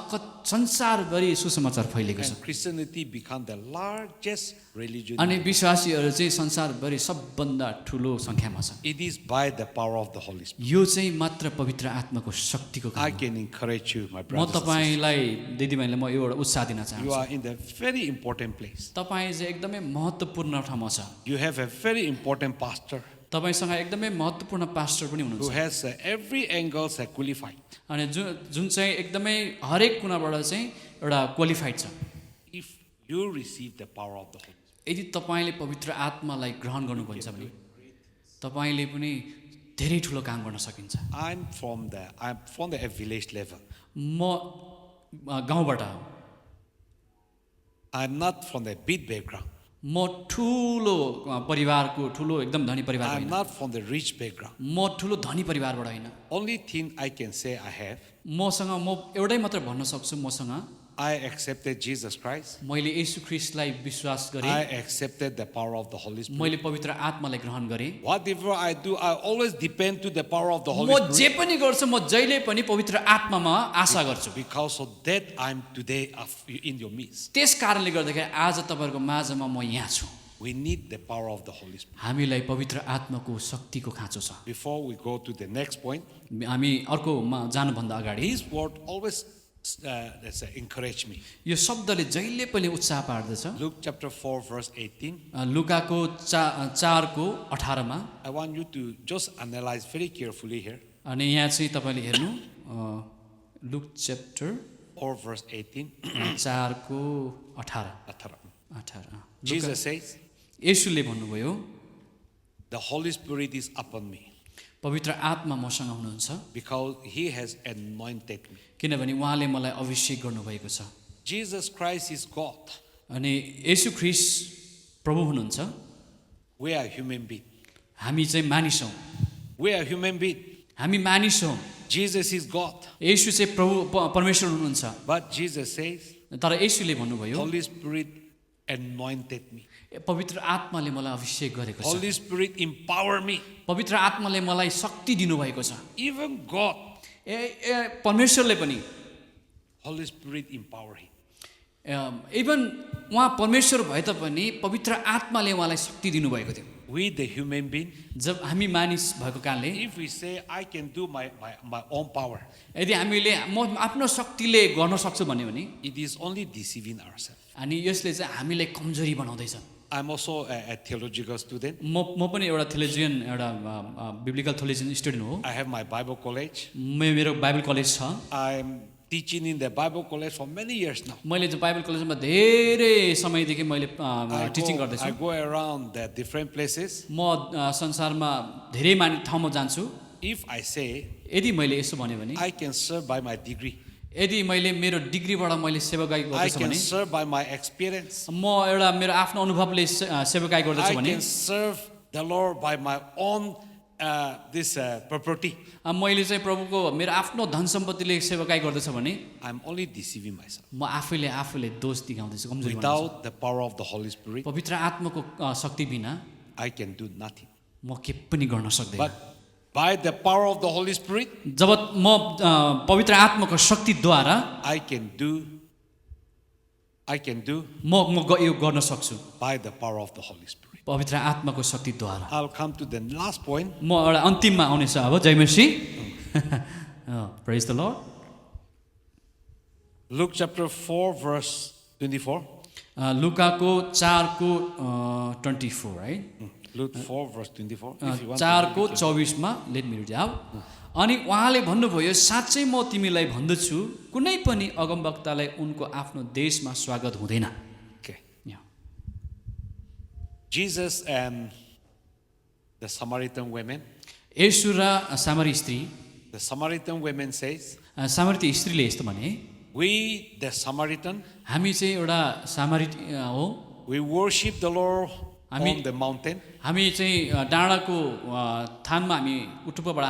संसारभरि सुसमाचार फैलेको छ। And Christianity became the largest religion. अनि विश्वासीहरू चाहिँ संसारभरि सबभन्दा ठुलो सङ्ख्यामा छ। It is by the power of the Holy Spirit. यो चाहिँ मात्र पवित्र आत्माको शक्तिको I काम हो। can encourage you, my म brothers and sisters. तपाईँलाई दिदीबहिनीलाई म एउटा उत्साह दिन You चाहन्छु। are in the very important place. तपाईँ चाहिँ एकदमै महत्त्वपूर्ण ठाउँमा छ। You have a very important pastor तपाईँसँग एकदमै महत्त्वपूर्ण पास्टर पनि who हुनुहुन्छ, has every angle qualified. अनि जुन चाहिँ एकदमै हरेक कुनाबाट चाहिँ एउटा क्वालिफाइड छ। If you receive the power of the Holy Spirit, यदि तपाईँले पवित्र आत्मालाई ग्रहण गर्नुहुन्छ भने तपाईँले पनि धेरै ठुलो काम गर्न सकिन्छ। I'm from the village level. म गाउँबाट हो, I'm not from the big background. म ठुलो परिवारको ठुलो एकदम धनी परिवार I'm होइन, not from the rich background. म ठुलो धनी परिवारबाट होइन। Only thing I can say I have, मसँग म एउटै मात्र भन्न सक्छु, मसँग I accepted Jesus Christ. मैले येशू ख्रिस्टलाई विश्वास गरेँ, I accepted the power of the Holy Spirit. मैले पवित्र आत्मालाई ग्रहण गरेँ। Whatever I do, I always depend to the power of the Holy म जे Spirit. पनि गर्छु म जहिले पनि पवित्र आत्मामा आशा गर्छु। Because of that, I'm today in your midst. त्यस कारणले गर्दाखेरि आज तपाईँहरूको माझमा म यहाँ छु। We need the power of the Holy Spirit. हामीलाई पवित्र आत्माको शक्तिको खाँचो छ। Before we go to the next point, हामी अर्कोमा जानुभन्दा अगाडि His word always encourage me. यो शब्दले जहिले पनि उत्साह पार्दछ। Luke chapter 4, verse 18. लुकाको 4को 18 मा, I want you to just analyze very carefully here. अनि यहाँ चाहिँ तपाईँले हेर्नु look chapter 4, verse 18. 4को 18। Jesus says, येशूले भन्नुभयो, the Holy Spirit is upon me पवित्र आत्मा मसँग हुनुहुन्छ because He has anointed me. किनभने उहाँले मलाई अभिषेक गर्नुभएको छ। Jesus Christ is God. अनि येशू ख्रिस्ट प्रभु हुनुहुन्छ, We are human beings. हामी चाहिँ मानिस हौँ, We are human beings. हामी मानिस हौँ। Jesus is God. येशू चाहिँ प्रभु परमेश्वर हुनुहुन्छ, But Jesus says, तर येशूले भन्नुभयो Holy Spirit anointed me. पवित्र आत्माले मलाई अभिषेक गरेको छ, Holy Spirit empower me. पवित्र आत्माले मलाई शक्ति दिनुभएको छ। Even God, परमेश्वरले पनि Holy Spirit empower him. Even उहाँ परमेश्वर भए तापनि पवित्र आत्माले उहाँलाई शक्ति दिनुभएको थियो। we the human being, जब हामी मानिस भएको कारणले if we say I can do my own power, यदि हामीले म आफ्नो शक्तिले गर्न सक्छु भन्यो भने it is only deceiving ourselves. अनि यसले चाहिँ हामीलाई कमजोरी बनाउँदैछ। I'm also a theological student. म पनि एउटा थियोलोजियन एउटा बिब्लिकल थियोलोजियन स्टुडेन्ट हो। I have my Bible college. मेरो बाइबल कलेज छ। I'm teaching in the Bible college for many years now. मैले चाहिँ बाइबल कलेजमा धेरै समयदेखि मैले टिचिङ गर्दैछु। I go around the different places. म संसारमा धेरै ठाउँमा जान्छु। If I say यदि मैले यसो भन्यो भने I can serve by my degree, यदि मैले मेरो डिग्रीबाट मैले सेवाकाई I गर्दैछु can भने serve by my experience, म एउटा मेरो आफ्नो अनुभवले सेवाकाई गर्दैछु I भने can serve the Lord by my own this property, मैले चाहिँ प्रभुको मेरो आफ्नो धन सम्पत्तिले सेवाकाई गर्दैछु भने I'm only deceiving myself. म आफूले दोष दिखाउँदैछु, कमजोरी बनाउँदैछु। Without the power of the Holy Spirit, पवित्र आत्माको शक्ति बिना I can do nothing. म के पनि गर्न सक्दैन। But by the power of the Holy Spirit, जब म पवित्र आत्माको शक्तिद्वारा I can do म यो गर्न सक्छु by the power of the Holy Spirit. पवित्र आत्माको शक्तिद्वारा। I'll come to the last point. म एउटा अन्तिममा आउनेछ अब। जय मसीह। Praise the lord. Luke chapter 4 verse 24. लुकाको 4:24 है। Luke 4 verse 24. If you want to 4:24 let me read out. अनि उहाँले भन्नुभयो, साँच्चै म तिमीलाई भन्दछु, कुनै पनि अगमवक्तालाई उनको आफ्नो देशमा स्वागत हुँदैन। Okay. Jesus and the Samaritan women. येशू र सामरी स्त्री। The Samaritan women says, सामरी स्त्रीले यस्तो भने, we the Samaritan, हामी चाहिँ एउटा सामरी हो। we worship the Lord on the mountain. हामी चाहिँ डाँडाको थानमा हामी उठुपबाट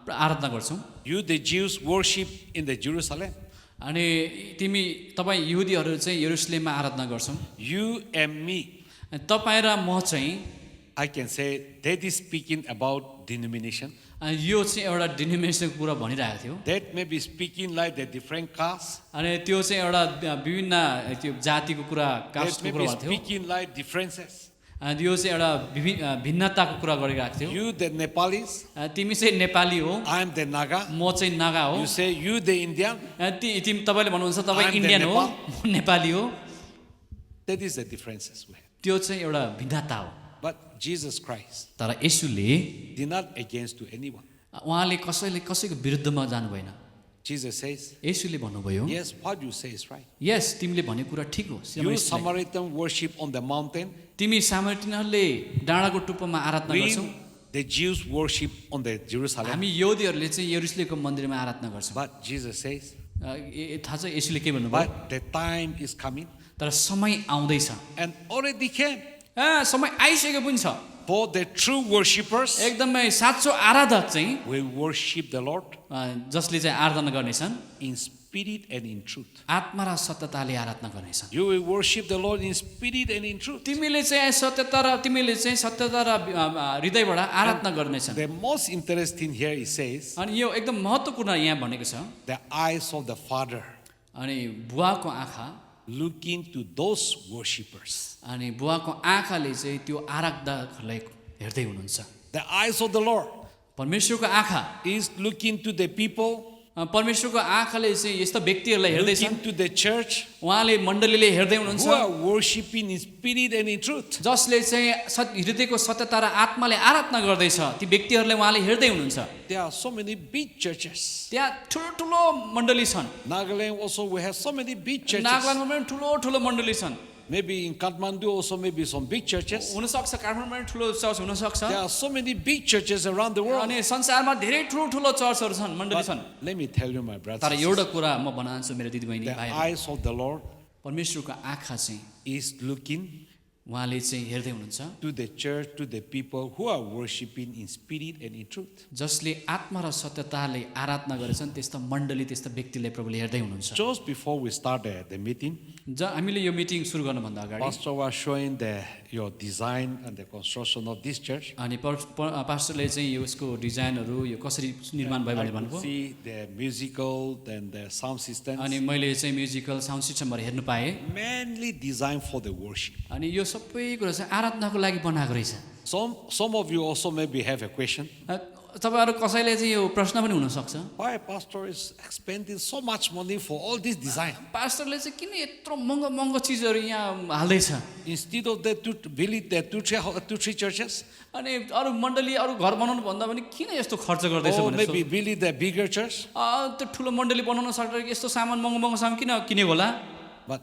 आराधना गर्छौँ। You the Jews worship in the Jerusalem. अनि तपाईँ यहुदीहरू चाहिँ यरुशलेममा आराधना गर्छौँ। You and me, तपाईँ र म चाहिँ I can say that is speaking about denomination. यो चाहिँ एउटा डिनोमिनेसनको कुरा भनिरहेको थियो। That may be speaking like the different castes. अनि त्यो चाहिँ एउटा विभिन्न त्यो जातिको कुरा, That कास्टको may कुरा be भएको थियो। speaking like differences. अनि यो चाहिँ एउटा भिन्नताको कुरा गरिरहेको थियो। You the Nepalis, तिमी चाहिँ नेपाली हो, I am the Naga. म चाहिँ नागा हो। You say you the Indian. तपाईँले भन्नुहुन्छ तपाईँ I'm the इन्डियन हो, Nepal. म नेपाली हो। That is the differences we have. त्यो चाहिँ एउटा भिन्नता हो। But Jesus Christ तर येशूले did not against to anyone. उहाँले कसैको विरुद्धमा जानु भएन। Jesus says, येशूले भन्नुभयो, yes, what you say is right. यस तिमीले भने कुरा ठिक हो। You Samaritan worship on the mountain. तिमी सामरियनहरूले डाँडाको टुप्पोमा आराधना We गर्छौ। the Jews worship on the Jerusalem. हामी यहुदीहरूले चाहिँ यरुशलेमको मन्दिरमा आराधना गर्छौँ। But Jesus says, थाहा छ येशूले के भन्नुभयो? but the time is coming तर समय आउँदैछ। and already came समय आइसकेको पनि छ। for the true worshippers एकदमै साँचो आराधक चाहिँ will worship the Lord जसले चाहिँ आराधना गर्नेछन्, in spirit and in truth. आत्मा र सत्यताले आराधना गर्नेछन्। You will worship the Lord in spirit and in truth. तिमीले चाहिँ सत्यता र हृदयबाट आराधना गर्नेछन्। The most interesting here it says, अनि यो एकदम महत्त्वपूर्ण यहाँ भनेको छ। the eyes of the Father अनि बुवाको आँखा, looking to those worshippers. अनि बुवाको आँखाले चाहिँ त्यो आराधकहरूलाई हेर्दै हुनुहुन्छ। The eyes of the Lord परमेश्वरको आँखा, is looking to the people, परमेश्वरको आँखाले चाहिँ यस्तो व्यक्तिहरूलाई हेर्दैछन्। looking to the church उहाँले मण्डलीले हेर्दै हुनुहुन्छ who are worshiping in spirit and in truth. जसले चाहिँ हृदयको सत्यता र आत्माले आराधना गर्दैछ। ती व्यक्तिहरूलाई उहाँले हेर्दै हुनुहुन्छ। There are so many big churches. त्यहाँ ठुलो मण्डली छन्। Nagaland also we have so many big churches. नागाल्यान्डमा पनि ठुलो मण्डली छन्। Maybe in Kathmandu also maybe some big churches. हुनसक्छ काठमाडौँमा पनि ठुलो चर्च हुनसक्छ। There are so many big churches around the world. अनि संसारमा धेरै ठुलो चर्चहरू छन्, मण्डली छन्। Let me tell you, my brothers तर and एउटा sisters, कुरा म भन्न चाहन्छु मेरो दिदीबहिनी the भाइहरू, eyes of the Lord परमेश्वरको आँखा चाहिँ is looking उहाँले चाहिँ हेर्दै हुनुहुन्छ to the church, to the people who are worshiping in spirit and in truth. जसले आत्मा र सत्यताले आराधना गरेछन् त्यस्ता मण्डली त्यस्ता व्यक्तिले प्रभुले हेर्दै हुनुहुन्छ। Just before we start the meeting, हामीले यो मिटिङ सुरु गर्नुभन्दा अगाडि Pastor was showing your design and the construction of this church. अनि पास्टरले चाहिँ यसको डिजाइनहरू यो कसरी निर्माण भयो भनेर भन्नुभयो। See the musical and the sound system. अनि मैले चाहिँ म्युजिकल साउन्ड सिस्टमहरू हेर्नु पाएँ। Mainly designed for the worship. अनि यो सबै कुरा चाहिँ आराधनाको लागि बनाएको रहेछ। Some of you also maybe have a question. तपाईँहरू कसैले चाहिँ यो प्रश्न पनि हुनसक्छ, Why pastor is expending so much money for all this design? पास्टरले चाहिँ किन यत्रो महँगो महँगो चिजहरू यहाँ हाल्दैछ? Instead of that to build the two, three churches, अनि अरू मण्डली अरू घर बनाउनु भन्दा पनि किन यस्तो खर्च गर्दैछ or भनेर maybe build the bigger church. त्यो ठुलो मण्डली बनाउन सक्छ यस्तो सामान महँगो महँगो सामान किन किनेको होला? But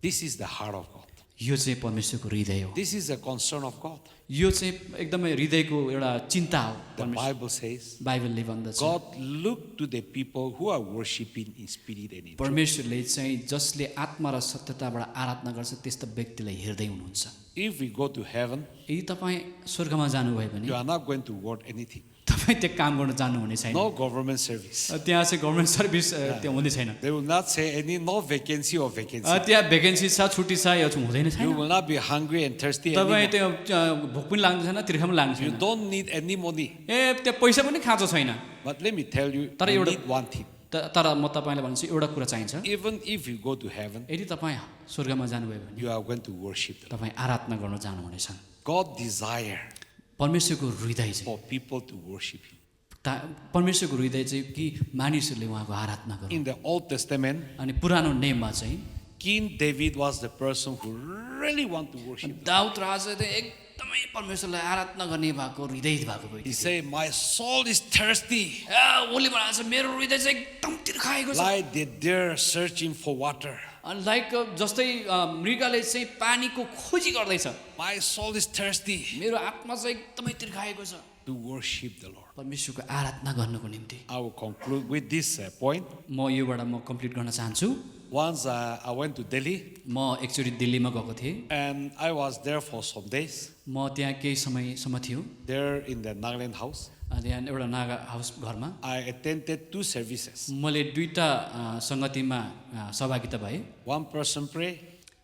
this is the heart of God. यो चाहिँ परमेश्वरको हृदय हो। This is the concern of God. यो चाहिँ एकदमै हृदयको एउटा चिन्ता हो। The Bible says, बाइबलले भन्दछ God looked to the people who are worshiping in spirit and in truth. परमेश्वरले चाहिँ जसले आत्मा र सत्यताबाट आराधना गर्छ त्यस्तो व्यक्तिलाई हेर्दै हुनुहुन्छ। If we go to heaven, यदि तपाईँ स्वर्गमा जानुभयो भने you are not going to work anything. तपाईँ त्यो काम गर्न जानुहुने छैन। No government service. त्यहाँ चाहिँ गभर्मेन्ट सर्भिस त्यो हुँदै छैन। They will not say no vacancy or vacancy. त्यहाँ भेकेन्सी छ छुट्टी छ यो चाहिँ हुँदैन You छैन। will not be hungry and thirsty तपाईँ anymore. त्यो भोक पनि लाग्दैन छैन, तिर्खा पनि लाग्दैन You छैन। don't need any money. त्यो पैसा पनि खाँचो छैन। But let me tell you, तर you एउटा- need one thing. तर म तपाईँलाई भन्छु एउटा कुरा चाहिन्छ। Even if you go to heaven, यदि तपाईँ स्वर्गमा जानुभयो भने you are going to worship them. तपाईँ आराधना गर्न जानुहुनेछ। God desire परमेश्वरको हृदय चाहिँ for people to worship Him. परमेश्वरको हृदय चाहिँ कि मानिसहरूले उहाँको आराधना गर्नु। In the Old Testament, अनि पुरानो नियममा चाहिँ King David was the person who really want to worship. Daud राजा चाहिँ एकदमै परमेश्वरलाई आराधना गर्ने भएको हृदय भएको He व्यक्ति। said, "My soul is thirsty, उसले भनेको छ मेरो हृदय चाहिँ एकदम तिर्खाएको छ। like the deer searching for water. Like जस्तै मृगले चाहिँ पानीको खोजी गर्दैछ, My soul is thirsty मेरो आत्मा चाहिँ एकदमै तिर्खाएको छ to worship the Lord." परमेश्वरको आराधना गर्नको निम्ति। I will conclude with this point. म योबाट म कम्प्लिट गर्न चाहन्छु। Once I went to Delhi म एकचोटि दिल्लीमा गएको थिएँ। and I was there for some days, म त्यहाँ केही समयसम्म थियो। there in the Nagaland house. त्यहाँ एउटा नागा हाउस घरमा I attended 2 services. मैले दुईवटा सङ्गतिमा सहभागिता भएँ। One person pray,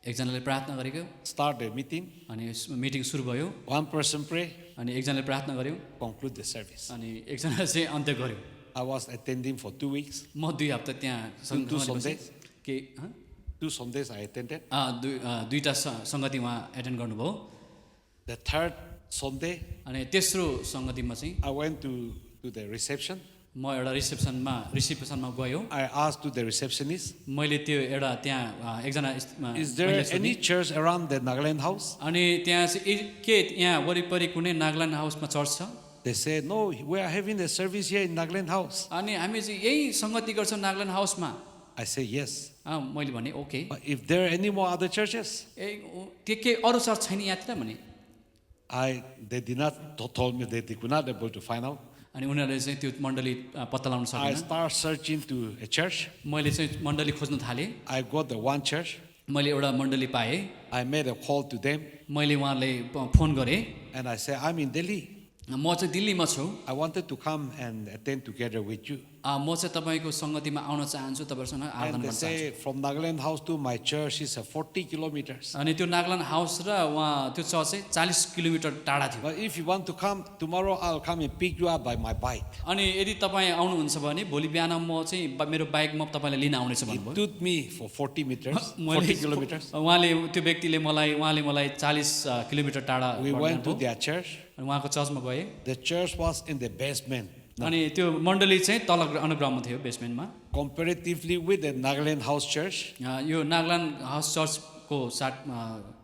एकजनाले प्रार्थना गरेको, start the meeting. अनि मिटिङ सुरु भयो, One person pray, अनि एकजनाले प्रार्थना गर्यो, conclude the service. अनि एकजनाले चाहिँ अन्त्य गर्यो। I was attending for 2 weeks. म 2 हप्ता त्यहाँ Two Sundays. के 2 Sundays I attended. दुईवटा सङ्गति उहाँ एटेन्ड गर्नुभयो। The third Sunday, अनि तेस्रो सङ्गतिमा चाहिँ I went to the reception. म एउटा रिसेप्सनमा गयो। I asked to the receptionist, मैले त्यो एउटा त्यहाँ एकजना "Is there any church around the Nagaland house?" अनि त्यहाँ चाहिँ के यहाँ वरिपरि कुनै नागाल्यान्ड हाउसमा चर्च छ? They said, "No, we are having a service here in Nagaland house." अनि हामी चाहिँ यही सङ्गति गर्छौँ नागाल्यान्ड हाउसमा। I said, "Yes." मैले भने okay. But if there are any more other churches, त्यो के अरू चर्च छैन यहाँतिर भने? they did not told me that they could not able to find out. अनि उनीहरूले चाहिँ त्यो मण्डली पत्ता लगाउन I सकेन। start searching to a church. मैले चाहिँ मण्डली खोज्न थालेँ। I got the one church. मैले एउटा मण्डली पाएँ। I made a call to them मैले उहाँलाई फोन गरेँ। and I said, "I'm in Delhi. म चाहिँ दिल्लीमा छु। I wanted to come and attend together with you." म चाहिँ तपाईँको सङ्गतिमा आउन चाहन्छु, तपाईँहरूसँग आराधना And they गर्न चाहन्छु। say, "From Nagaland house to my church is 40 kilometers. अनि त्यो नागाल्यान्ड हाउस र उहाँ त्यो चर्च चाहिँ 40 किलोमिटर टाढा थियो। But if you want to come tomorrow, I'll come and pick you up by my bike." अनि यदि तपाईँ आउनुहुन्छ भने भोलि बिहान म चाहिँ मेरो बाइक म तपाईँलाई लिन आउनेछु It भन्नुभयो। took me for 40 meters, 40 मैले kilometers. उहाँले त्यो व्यक्तिले उहाँले मलाई 40 किलोमिटर टाढा We went to गर्नुभयो। their church. अनि उहाँको चर्चमा गएँ। The church was in the basement. अनि त्यो मण्डली चाहिँ तल अनुग्रहमा थियो बेसमेन्टमा। Comparatively with the Nagaland house church, यो नागाल्यान्ड हाउस चर्चको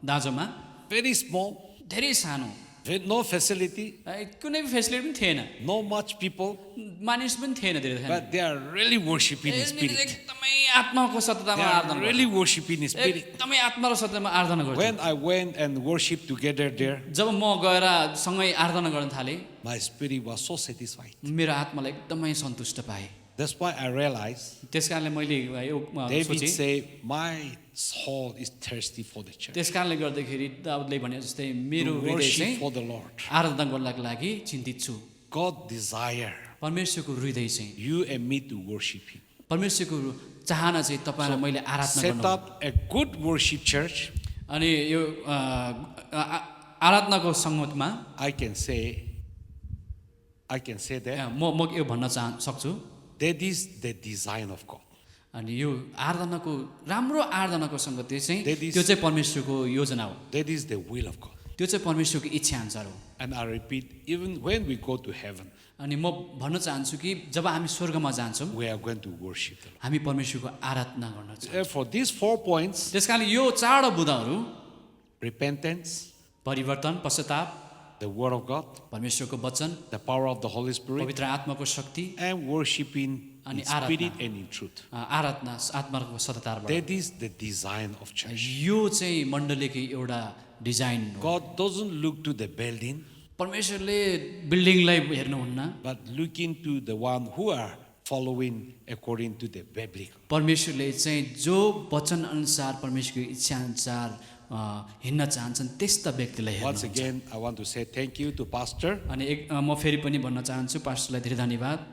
दाँजोमा very small, धेरै सानो, with no facility, कुनै पनि फेसिलिटी पनि थिएन, no much people, मानिस पनि थिएन धेरै। but they are really worshiping in spirit. एकदमै आत्माको सत्यतामा They आराधना are गर्छ। really worshiping in spirit. एकदमै आत्मा र सत्यतामा आराधना गर्छ। When I went and worshiped together there, जब म गएर सँगै आराधना गर्न थालेँ, my spirit was so satisfied. मेरो आत्मालाई एकदमै सन्तुष्ट पाएँ। That's why I realized त्यस कारणले मैले यो David सोचेँ। said, "My soul is thirsty for the church." त्यस कारणले गर्दाखेरि दाउदले भने जस्तै मेरो To हृदय worship चाहिँ for the Lord. आराधना गर्नको लागि चिन्तित छु। God desire परमेश्वरको हृदय चाहिँ you and me to worship Him. परमेश्वरको चाहना चाहिँ तपाईँलाई मैले आराधना Set गर्नु up a good worship church. अनि यो आराधनाको सङ्गतमा I can say that म यो भन्न सक्छु that is the design of God. अनि यो आराधनाको राम्रो आराधनाको सङ्गति चाहिँ That is- त्यो चाहिँ परमेश्वरको योजना हो, That is the will of God. त्यो चाहिँ परमेश्वरको इच्छा अनुसार हो। And I repeat, even when we go to heaven, अनि म भन्न चाहन्छु कि जब हामी स्वर्गमा जान्छौँ we are going to worship the Lord. हामी परमेश्वरको आराधना गर्न चाहन्छौँ। Therefore, these 4 points, त्यस कारणले यो चारवटा बुँदाहरू repentance, परिवर्तन, पश्चाताप, the word of God, परमेश्वरको वचन, the power of the Holy Spirit, पवित्र आत्माको शक्ति, and worshiping in Ani spirit aratna. and in truth. आराधना आत्माको सतताबाट, That is the design of church. यो चाहिँ मण्डलीको एउटा डिजाइन हो। God doesn't look to the building, परमेश्वरले बिल्डिङलाई हेर्नुहुन्न, but looking to the one who are following according to the biblical. परमेश्वरले चाहिँ जो वचन अनुसार परमेश्वरको इच्छा अनुसार हिँड्न चाहन्छन् त्यस्ता व्यक्तिलाई Once हेर्नुहुन्छ। again, I want to say thank you to Pastor अनि म फेरि पनि भन्न चाहन्छु पास्टरलाई धेरै धन्यवाद।